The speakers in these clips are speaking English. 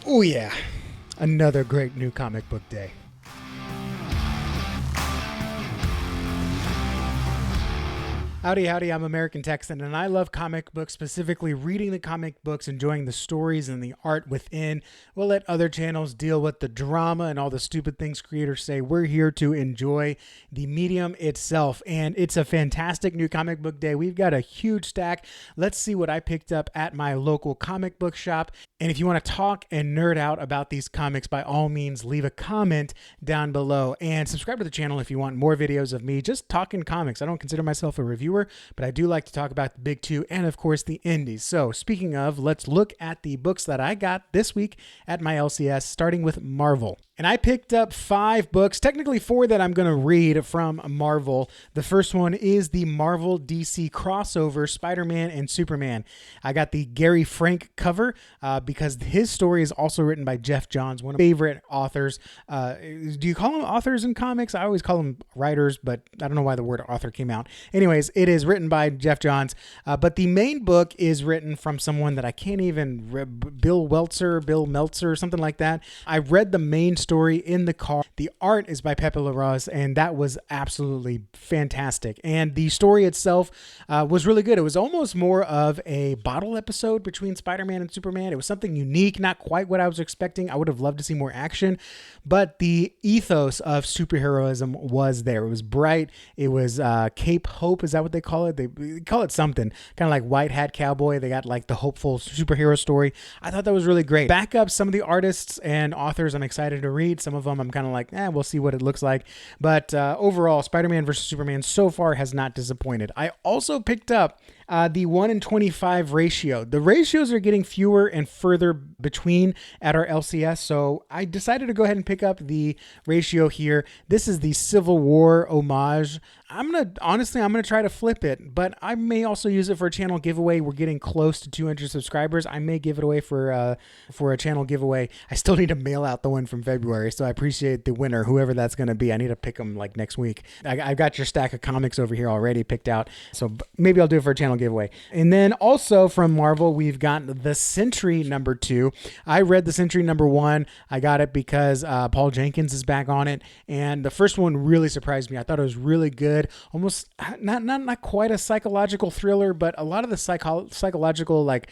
Oh yeah, another great new comic book day. Howdy, howdy, I'm American Texan, and I love comic books, specifically reading the comic books, enjoying the stories and the art within. We'll let other channels deal with the drama and all the stupid things creators say. We're here to enjoy the medium itself, and it's a fantastic new comic book day. We've got a huge stack. Let's see what I picked up at my local comic book shop. And if you want to talk and nerd out about these comics, by all means, leave a comment down below and subscribe to the channel if you want more videos of me just talking comics. I don't consider myself a reviewer, but I do like to talk about the big two and, of course, the indies. So speaking of, let's look at the books that I got this week at my LCS, starting with Marvel. And I picked up 5 books, technically 4 that I'm going to read from Marvel. The first one is the Marvel DC crossover, Spider-Man and Superman. I got the Gary Frank cover because his story is also written by Jeff Johns, one of my favorite authors. Do you call them authors in comics? I always call them writers, but I don't know why the word author came out. Anyways, it is written by Jeff Johns, but the main book is written from someone that I can't even, Bill Meltzer, something like that. I read the main story in the car. The art is by Pepe Larraz, and that was absolutely fantastic. And the story itself was really good. It was almost more of a bottle episode between Spider-Man and Superman. It was something unique, not quite what I was expecting. I would have loved to see more action, but the ethos of superheroism was there. It was bright. It was Cape Hope. Is that what they call it? They call it something kind of like White Hat Cowboy. They got like the hopeful superhero story. I thought that was really great. Back up some of the artists and authors I'm excited to read. Some of them I'm kind of like, we'll see what it looks like. But overall, Spider-Man versus Superman so far has not disappointed. I also picked up the 1:25 ratio. The ratios are getting fewer and further between at our LCS, so I decided to go ahead and pick up the ratio here. This is the Civil War homage. I'm gonna try to flip it, but I may also use it for a channel giveaway. We're getting close to 200 subscribers. I may give it away for a channel giveaway. I still need to mail out the one from February, so I appreciate the winner, whoever that's going to be. I need to pick them like next week. I've got your stack of comics over here already picked out, so maybe I'll do it for a channel giveaway. And then also from Marvel, we've got the Sentry #2. I read the Sentry #1. I got it because Paul Jenkins is back on it, and the first one really surprised me. I thought it was really good. Almost not quite a psychological thriller, but a lot of the psychological, like,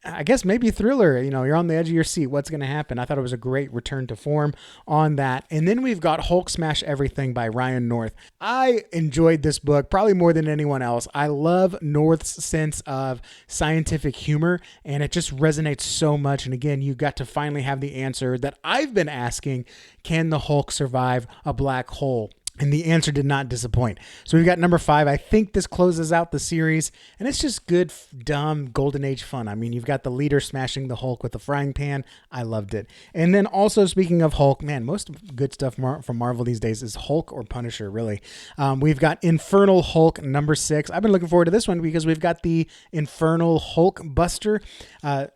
I guess maybe thriller, you're on the edge of your seat. What's going to happen? I thought it was a great return to form on that. And then we've got Hulk Smash Everything by Ryan North. I enjoyed this book probably more than anyone else. I love North's sense of scientific humor, and it just resonates so much. And again, you got to finally have the answer that I've been asking: can the Hulk survive a black hole? And the answer did not disappoint. So we've got #5. I think this closes out the series, and it's just good, dumb, golden age fun. I mean, you've got the leader smashing the Hulk with the frying pan. I loved it. And then also, speaking of Hulk, man, most good stuff from Marvel these days is Hulk or Punisher, really. We've got Infernal Hulk #6. I've been looking forward to this one because we've got the Infernal Hulk Buster.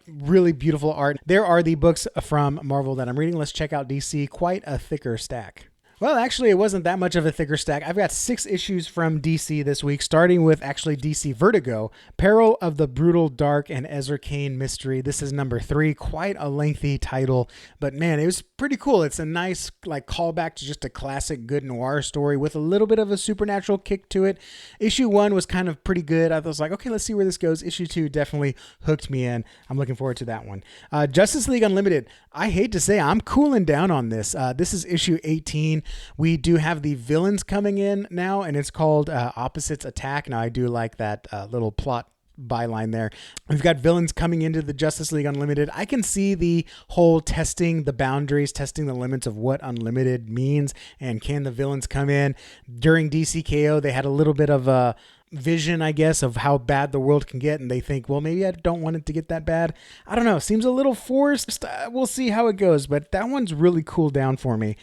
Really beautiful art. There are the books from Marvel that I'm reading. Let's check out DC. Quite a thicker stack. Well, actually, it wasn't that much of a thicker stack. I've got 6 issues from DC this week, starting with actually DC Vertigo, Peril of the Brutal Dark and Ezra Kane Mystery. This is #3, quite a lengthy title, but man, it was pretty cool. It's a nice like callback to just a classic good noir story with a little bit of a supernatural kick to it. Issue 1 was kind of pretty good. I was like, okay, let's see where this goes. Issue 2 definitely hooked me in. I'm looking forward to that one. Justice League Unlimited. I hate to say I'm cooling down on this. This is issue 18. We do have the villains coming in now, and it's called Opposites Attack. Now, I do like that little plot byline there. We've got villains coming into the Justice League Unlimited. I can see the whole testing the boundaries, testing the limits of what unlimited means, and can the villains come in. During DCKO, they had a little bit of a vision, I guess, of how bad the world can get, and they think, well, maybe I don't want it to get that bad. I don't know. Seems a little forced. We'll see how it goes, but that one's really cooled down for me.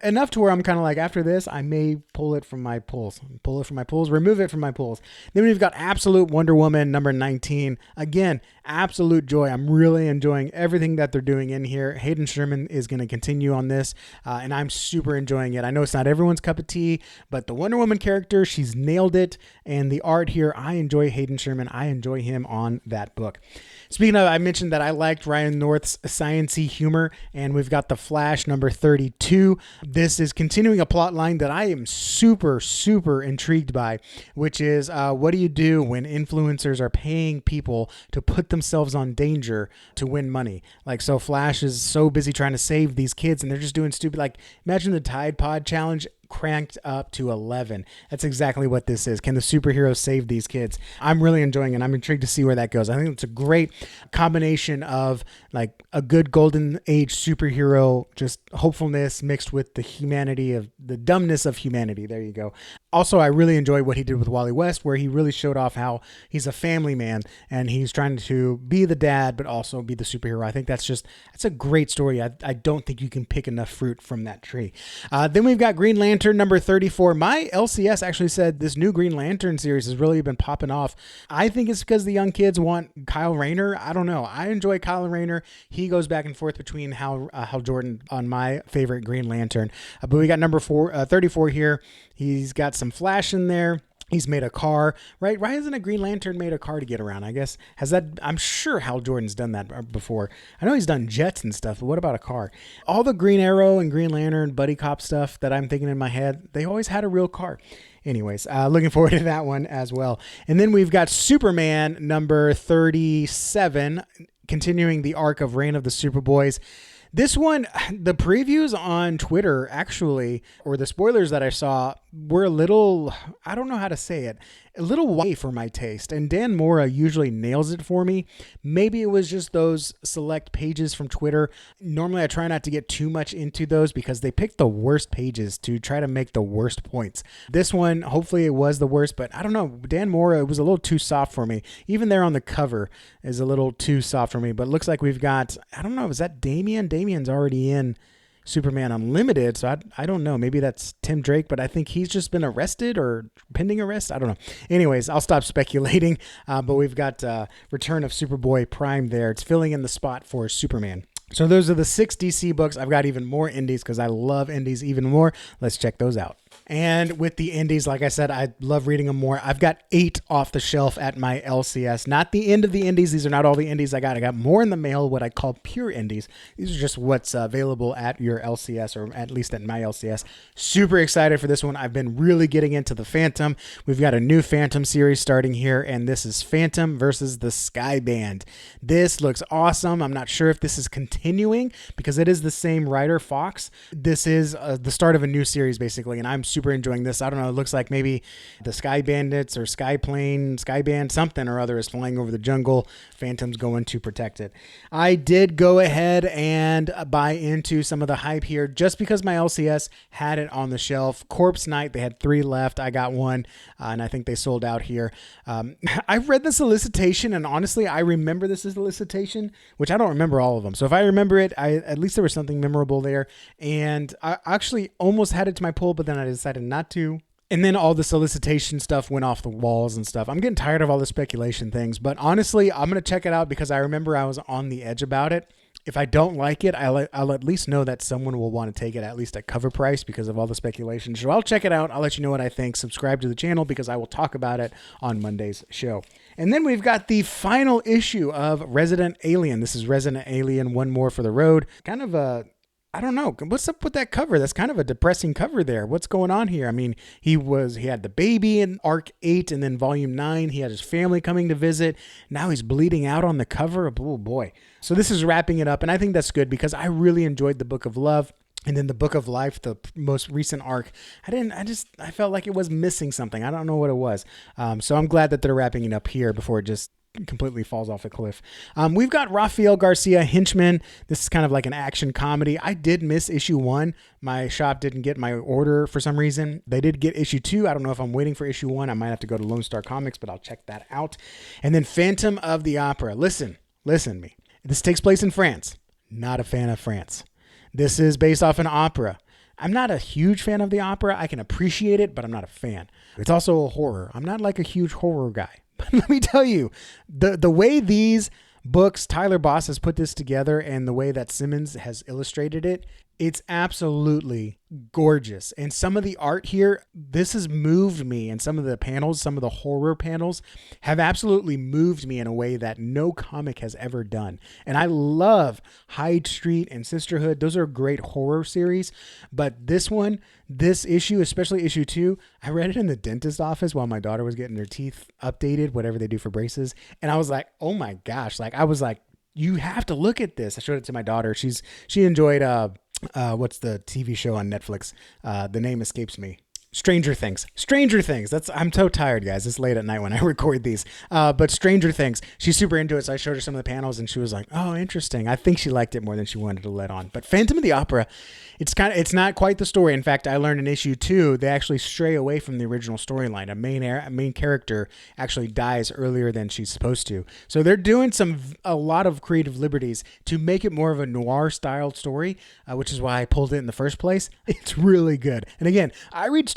Enough to where I'm kind of like, after this, I may pull it from my pulls. Remove it from my pulls. Then we've got Absolute Wonder Woman #19. Again, absolute joy. I'm really enjoying everything that they're doing in here. Hayden Sherman is going to continue on this, and I'm super enjoying it. I know it's not everyone's cup of tea, but the Wonder Woman character, she's nailed it, and And the art here, I enjoy Hayden Sherman. I enjoy him on that book. Speaking of, I mentioned that I liked Ryan North's science-y humor, and we've got The Flash number 32. This is continuing a plot line that I am super, super intrigued by, which is what do you do when influencers are paying people to put themselves on danger to win money? Like, so Flash is so busy trying to save these kids, and they're just doing stupid, like, imagine the Tide Pod challenge cranked up to 11. That's exactly what this is. Can the superheroes save these kids? I'm really enjoying it. I'm intrigued to see where that goes. I think it's a great combination of like a good golden age superhero, just hopefulness mixed with the humanity of the dumbness of humanity. There you go. Also, I really enjoy what he did with Wally West, where he really showed off how he's a family man and he's trying to be the dad, but also be the superhero. I think that's a great story. I don't think you can pick enough fruit from that tree. Then we've got Green Lantern number 34. My LCS actually said this new Green Lantern series has really been popping off. I think it's because the young kids want Kyle Rayner. I don't know. I enjoy Kyle Rayner. He goes back and forth between Hal Jordan on my favorite Green Lantern. But we got number 34 here. He's got some Flash in there. He's made a car, right? Why hasn't a Green Lantern made a car to get around? I guess, I'm sure Hal Jordan's done that before. I know he's done jets and stuff, but what about a car? All the Green Arrow and Green Lantern buddy cop stuff that I'm thinking in my head, they always had a real car. Anyways, looking forward to that one as well. And then we've got Superman number 37, continuing the arc of Reign of the Superboys. This one, the previews on Twitter actually, or the spoilers that I saw, were a little, I don't know how to say it, a little white for my taste. And Dan Mora usually nails it for me. Maybe it was just those select pages from Twitter. Normally I try not to get too much into those because they pick the worst pages to try to make the worst points. This one, hopefully it was the worst, but I don't know. Dan Mora, it was a little too soft for me. Even there on the cover is a little too soft for me, but it looks like we've got, I don't know, is that Damian? Damian's already in Superman Unlimited, so I don't know. Maybe that's Tim Drake, but I think he's just been arrested or pending arrest. I don't know. Anyways, I'll stop speculating, but we've got Return of Superboy Prime there. It's filling in the spot for Superman. So those are the 6 DC books. I've got even more indies because I love indies even more. Let's check those out. And with the indies, like I said, I love reading them more. I've got 8 off the shelf at my LCS. Not the end of the indies. These are not all the indies I got. I got more in the mail, what I call pure indies. These are just what's available at your LCS, or at least at my LCS. Super excited for this one. I've been really getting into the Phantom. We've got a new Phantom series starting here, and this is Phantom versus the Sky Band. This looks awesome. I'm not sure if this is continuing because it is the same writer, Fox. This is the start of a new series, basically, and I'm super enjoying this. I don't know. It looks like maybe the Sky Bandits or Sky Plane, Sky Band, something or other is flying over the jungle. Phantom's going to protect it. I did go ahead and buy into some of the hype here just because my LCS had it on the shelf. Corpse Night, they had 3 left. I got 1, and I think they sold out here. I've read the solicitation, and honestly, I remember this solicitation, which I don't remember all of them. So if I remember it, at least there was something memorable there. And I actually almost had it to my pull, but then I decided not to. And then all the solicitation stuff went off the walls and stuff. I'm getting tired of all the speculation things, but honestly, I'm going to check it out because I remember I was on the edge about it. If I don't like it, I'll at least know that someone will want to take it at least at cover price because of all the speculation. So I'll check it out. I'll let you know what I think. Subscribe to the channel because I will talk about it on Monday's show. And then we've got the final issue of Resident Alien. This is Resident Alien, One More for the Road. Kind of a, I don't know. What's up with that cover? That's kind of a depressing cover there. What's going on here? I mean, he had the baby in Arc 8 and then Volume 9. He had his family coming to visit. Now he's bleeding out on the cover. Oh boy. So this is wrapping it up. And I think that's good because I really enjoyed the Book of Love. And then the Book of Life, the most recent arc, I felt like it was missing something. I don't know what it was. So I'm glad that they're wrapping it up here before it just completely falls off a cliff. We've got Rafael Garcia, Henchman. This is kind of like an action comedy. I did miss issue 1. My shop didn't get my order for some reason. They did get issue 2. I don't know if I'm waiting for issue 1. I might have to go to Lone Star Comics, but I'll check that out. And then Phantom of the Opera. Listen to me. This takes place in France. Not a fan of France. This is based off an opera. I'm not a huge fan of the opera. I can appreciate it, but I'm not a fan. It's also a horror. I'm not like a huge horror guy. But let me tell you, the way these books, Tyler Boss has put this together and the way that Simmons has illustrated it, It's absolutely gorgeous. And some of the art here, this has moved me. And some of the panels, some of the horror panels have absolutely moved me in a way that no comic has ever done. And I love Hyde Street and Sisterhood. Those are great horror series. But this one, this issue, especially issue 2, I read it in the dentist office while my daughter was getting her teeth updated, whatever they do for braces. And I was like, oh my gosh. Like, I was like, you have to look at this. I showed it to my daughter. She enjoyed, what's the TV show on Netflix? The name escapes me. Stranger Things. I'm so tired, guys. It's late at night when I record these. But Stranger Things. She's super into it. So I showed her some of the panels and she was like, oh, interesting. I think she liked it more than she wanted to let on. But Phantom of the Opera, it's not quite the story. In fact, I learned in issue 2, they actually stray away from the original storyline. A main character actually dies earlier than she's supposed to. So they're doing a lot of creative liberties to make it more of a noir styled story, which is why I pulled it in the first place. It's really good. And again, I read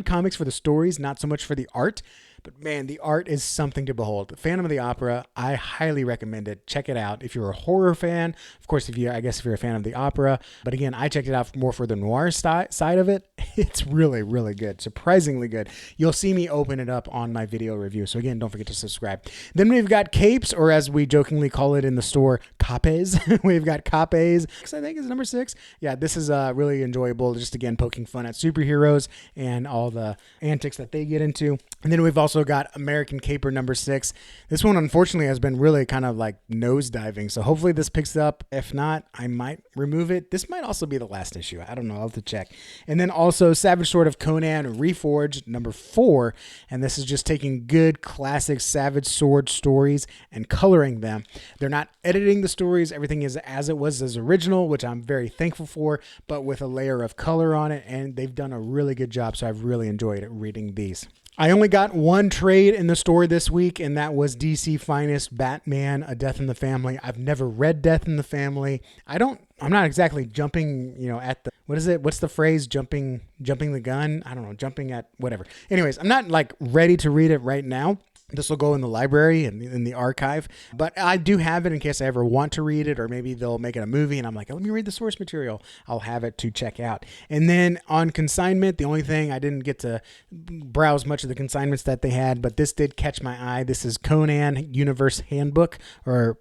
comics for the stories, not so much for the art. But man, the art is something to behold. Phantom of the Opera, I highly recommend it. Check it out. If you're a horror fan, of course, if you're a fan of the opera. But again, I checked it out more for the noir side of it. It's really, really good. Surprisingly good. You'll see me open it up on my video review. So again, don't forget to subscribe. Then we've got capes, or as we jokingly call it in the store, capes. We've got capes. I think is number 6. Yeah, this is really enjoyable. Just again, poking fun at superheroes and all the antics that they get into. And then we've also got American Caper number 6. This one, unfortunately, has been really kind of like nosediving. So hopefully this picks up. If not, I might remove it. This might also be the last issue. I don't know. I'll have to check. And then also Savage Sword of Conan Reforged number 4. And this is just taking good classic Savage Sword stories and coloring them. They're not editing the stories. Everything is as it was as original, which I'm very thankful for, but with a layer of color on it. And they've done a really good job. So I've really enjoyed reading these. I only got one trade in the store this week, and that was DC Finest Batman, A Death in the Family. I've never read Death in the Family. I'm not exactly jumping, at the, what is it? What's the phrase? Jumping the gun? I don't know, jumping at whatever. Anyways, I'm not like ready to read it right now. This will go in the library and in the archive, but I do have it in case I ever want to read it, or maybe they'll make it a movie and I'm like, let me read the source material. I'll have it to check out. And then on Consignment, the only thing, I didn't get to browse much of the consignments that they had, but this did catch my eye. This is Conan Universe Handbook, or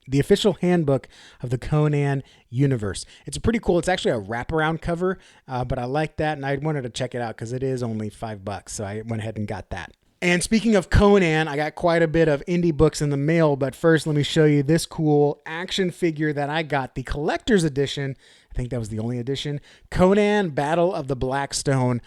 the official handbook of the Conan universe. It's pretty cool. It's actually a wraparound cover, but I like that, and I wanted to check it out because it is only $5, so I went ahead and got that. And speaking of Conan, I got quite a bit of indie books in the mail, but first let me show you this cool action figure that I got, the collector's edition. I think that was the only edition. Conan Battle of the Blackstone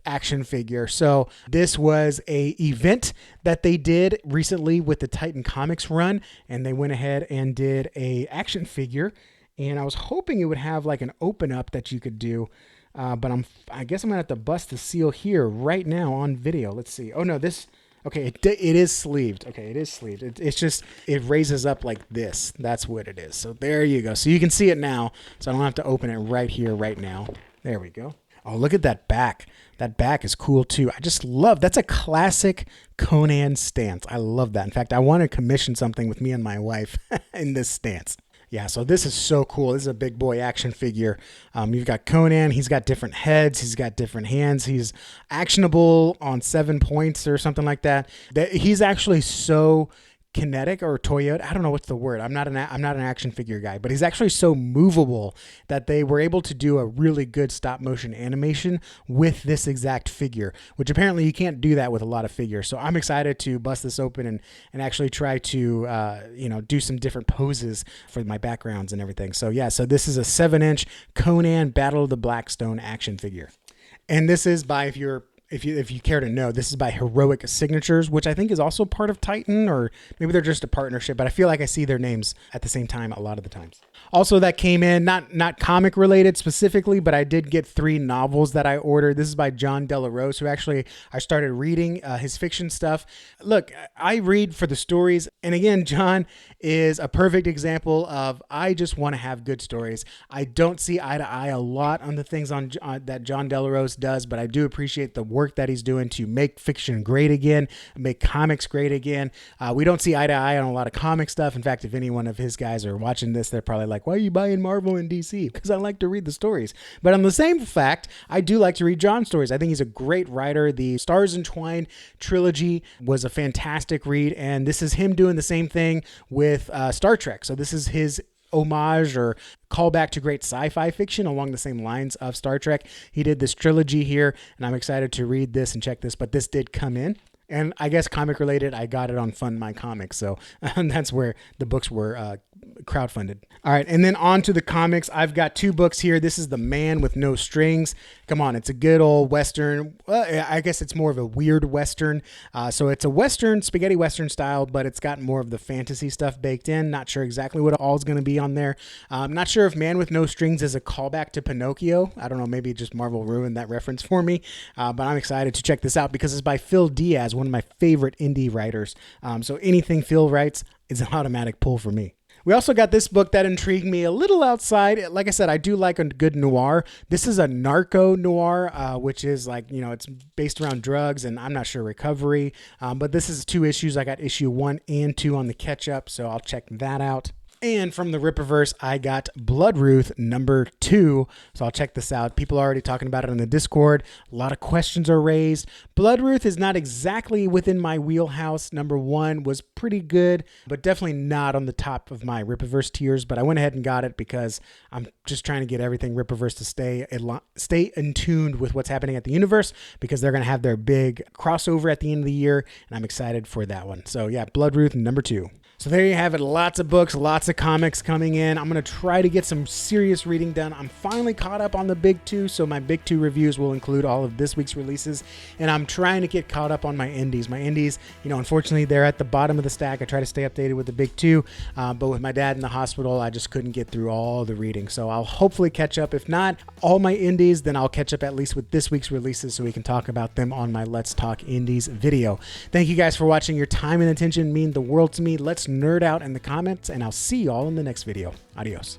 action figure. So this was a event that they did recently with the Titan Comics run, and they went ahead and did a action figure. And I was hoping it would have like an open up that you could do. But I guess I'm gonna have to bust the seal here right now on video. Let's see. Oh no, okay, it is sleeved. Okay, it is sleeved. It's just, it raises up like this. That's what it is. So there you go. So you can see it now. So I don't have to open it right here, right now. There we go. Oh, look at that back. That back is cool too. I just love, that's a classic Conan stance. I love that. In fact, I want to commission something with me and my wife in this stance. Yeah, so this is so cool. This is a big boy action figure. You've got Conan. He's got different heads. He's got different hands. He's actionable on 7 points or something like that. He's actually so kinetic, or Toyota. I don't know what's the word. I'm not an action figure guy, but he's actually so movable that they were able to do a really good stop motion animation with this exact figure, which apparently you can't do that with a lot of figures. So I'm excited to bust this open and actually try to, do some different poses for my backgrounds and everything. So yeah, so this is a 7-inch Conan Battle of the Blackstone action figure. And this is by, if you care to know, this is by Heroic Signatures, which I think is also part of Titan, or maybe they're just a partnership, but I feel like I see their names at the same time a lot of the times. Also, that came in, not comic related specifically, but I did get 3 novels that I ordered. This is by John Delarose, who actually I started reading his fiction stuff. Look, I read for the stories. And again, John is a perfect example of, I just want to have good stories. I don't see eye to eye a lot on the things that John Delarose does, but I do appreciate the work work that he's doing to make fiction great again, make comics great again. We don't see eye to eye on a lot of comic stuff. In fact, if any one of his guys are watching this, they're probably like, why are you buying Marvel and DC? Because I like to read the stories. But on the same fact, I do like to read John's stories. I think he's a great writer. The Stars Entwined trilogy was a fantastic read, and this is him doing the same thing with Star Trek. So this is his homage or callback to great sci-fi fiction along the same lines of Star Trek. He did this trilogy here, and I'm excited to read this and check this, but this did come in. And I guess comic related, I got it on Fund My Comics. So that's where the books were crowdfunded. All right. And then on to the comics. I've got 2 books here. This is The Man with No Strings. Come on. It's a good old Western. Well, I guess it's more of a weird Western. So it's a Western, spaghetti Western style, but it's got more of the fantasy stuff baked in. Not sure exactly what all is going to be on there. I'm not sure if Man with No Strings is a callback to Pinocchio. I don't know. Maybe just Marvel ruined that reference for me. But I'm excited to check this out because it's by Phil Diaz, one of my favorite indie writers. So anything Phil writes is an automatic pull for me. We also got this book that intrigued me a little outside. Like I said, I do like a good noir. This is a narco noir, which is like, it's based around drugs and I'm not sure recovery. But this is 2 issues. I got issue 1 and 2 on the catch up, so I'll check that out. And from the Rippaverse, I got Bloodruth number 2. So I'll check this out. People are already talking about it on the Discord. A lot of questions are raised. Bloodruth is not exactly within my wheelhouse. Number 1 was pretty good, but definitely not on the top of my Rippaverse tiers. But I went ahead and got it because I'm just trying to get everything Rippaverse to stay in tune with what's happening at the universe, because they're going to have their big crossover at the end of the year. And I'm excited for that one. So yeah, Bloodruth number 2. So there you have it. Lots of books, lots of comics coming in. I'm going to try to get some serious reading done. I'm finally caught up on the big 2, so my big 2 reviews will include all of this week's releases. And I'm trying to get caught up on my indies. My indies, unfortunately, they're at the bottom of the stack. I try to stay updated with the big 2, but with my dad in the hospital, I just couldn't get through all the reading. So I'll hopefully catch up. If not all my indies, then I'll catch up at least with this week's releases so we can talk about them on my Let's Talk Indies video. Thank you guys for watching. Your time and attention mean the world to me. Let's nerd out in the comments, and I'll see you all in the next video. Adios.